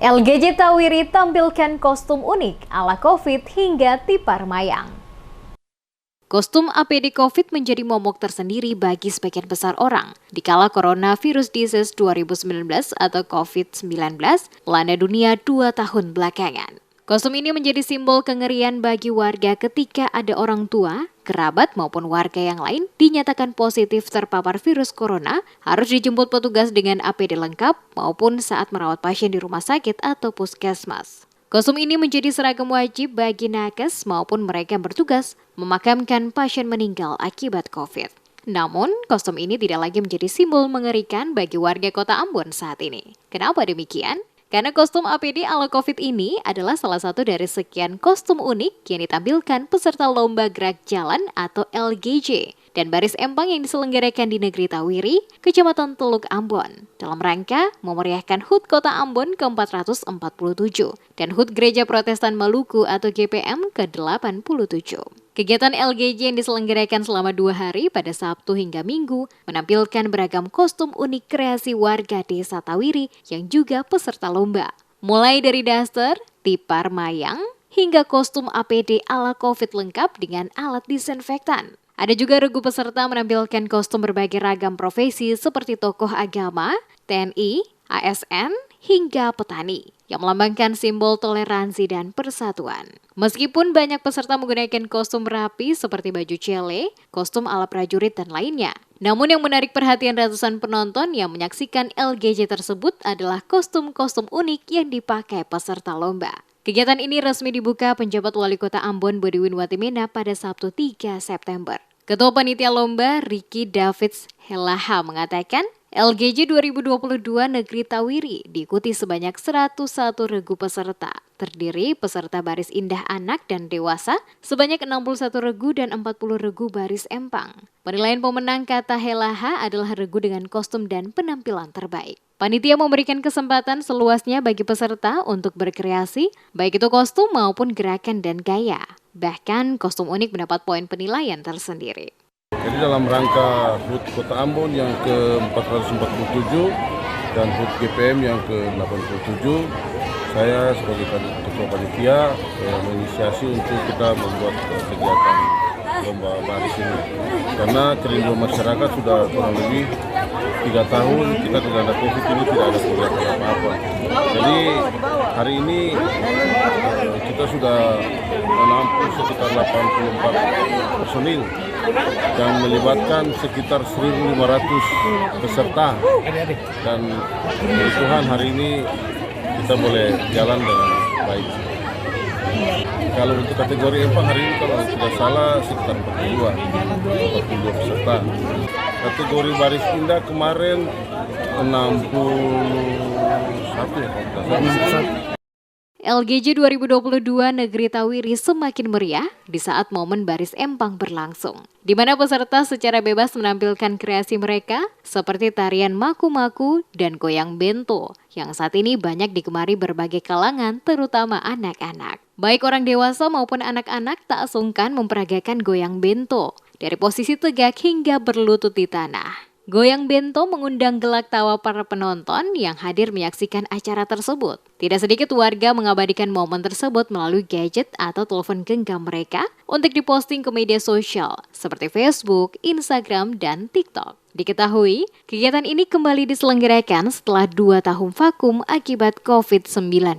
LGJ Tawiri tampilkan kostum unik ala COVID hingga tipar mayang. Kostum APD COVID menjadi momok tersendiri bagi sebagian besar orang dikala Coronavirus Disease 2019 atau COVID-19 melanda dunia 2 tahun belakangan. Kostum ini menjadi simbol kengerian bagi warga ketika ada orang tua, kerabat maupun warga yang lain dinyatakan positif terpapar virus corona harus dijemput petugas dengan APD lengkap maupun saat merawat pasien di rumah sakit atau puskesmas. Kostum ini menjadi seragam wajib bagi nakes maupun mereka yang bertugas memakamkan pasien meninggal akibat COVID. Namun, kostum ini tidak lagi menjadi simbol mengerikan bagi warga kota Ambon saat ini. Kenapa demikian? Karena kostum APD ala COVID ini adalah salah satu dari sekian kostum unik yang ditampilkan peserta Lomba Gerak Jalan atau LGJ dan baris empang yang diselenggarakan di negeri Tawiri, Kecamatan Teluk Ambon, dalam rangka memeriahkan HUT Kota Ambon ke-447 dan HUT Gereja Protestan Maluku atau GPM ke-87. Kegiatan LGJ yang diselenggarakan selama 2 hari pada Sabtu hingga Minggu menampilkan beragam kostum unik kreasi warga desa Tawiri yang juga peserta lomba. Mulai dari daster, tipar mayang, hingga kostum APD ala COVID lengkap dengan alat disinfektan. Ada juga regu peserta menampilkan kostum berbagai ragam profesi seperti tokoh agama, TNI, ASN, hingga petani yang melambangkan simbol toleransi dan persatuan. Meskipun banyak peserta menggunakan kostum rapi seperti baju cele, kostum ala prajurit dan lainnya. Namun yang menarik perhatian ratusan penonton yang menyaksikan LGJ tersebut adalah kostum-kostum unik yang dipakai peserta lomba. Kegiatan ini resmi dibuka penjabat Wali Kota Ambon Bodiwin Watimena pada Sabtu 3 September. Ketua Panitia Lomba Ricky Davids Helaha mengatakan, LGJ 2022 Negeri Tawiri diikuti sebanyak 101 regu peserta, terdiri peserta baris indah anak dan dewasa sebanyak 61 regu dan 40 regu baris empang. Penilaian pemenang kata Helaha adalah regu dengan kostum dan penampilan terbaik. Panitia memberikan kesempatan seluasnya bagi peserta untuk berkreasi, baik itu kostum maupun gerakan dan gaya. Bahkan kostum unik mendapat poin penilaian tersendiri. Jadi dalam rangka HUT Kota Ambon yang ke-447 dan HUT GPM yang ke-87, saya sebagai ketua panitia menginisiasi untuk kita membuat kegiatan lomba baris ini. Karena kerinduan masyarakat sudah kurang lebih 3 tahun kita tidak ada COVID ini, tidak ada kegiatan apa-apa. Jadi hari ini kita sudah menampung sekitar 84 personil dan melibatkan sekitar 1.500 peserta, dan puji Tuhan hari ini kita boleh jalan dengan baik. Kalau untuk kategori empang hari ini kalau tidak salah sekitar 42 peserta. Kategori baris indah kemarin 61 ya kalau tidak salah. LGJ 2022 Negeri Tawiri semakin meriah di saat momen baris empang berlangsung, di mana peserta secara bebas menampilkan kreasi mereka seperti tarian maku-maku dan goyang bento yang saat ini banyak digemari berbagai kalangan, terutama anak-anak. Baik orang dewasa maupun anak-anak tak sungkan memperagakan goyang bento dari posisi tegak hingga berlutut di tanah. Goyang bento mengundang gelak tawa para penonton yang hadir menyaksikan acara tersebut. Tidak sedikit warga mengabadikan momen tersebut melalui gadget atau telepon genggam mereka untuk diposting ke media sosial seperti Facebook, Instagram, dan TikTok. Diketahui, kegiatan ini kembali diselenggarakan setelah 2 tahun vakum akibat COVID-19.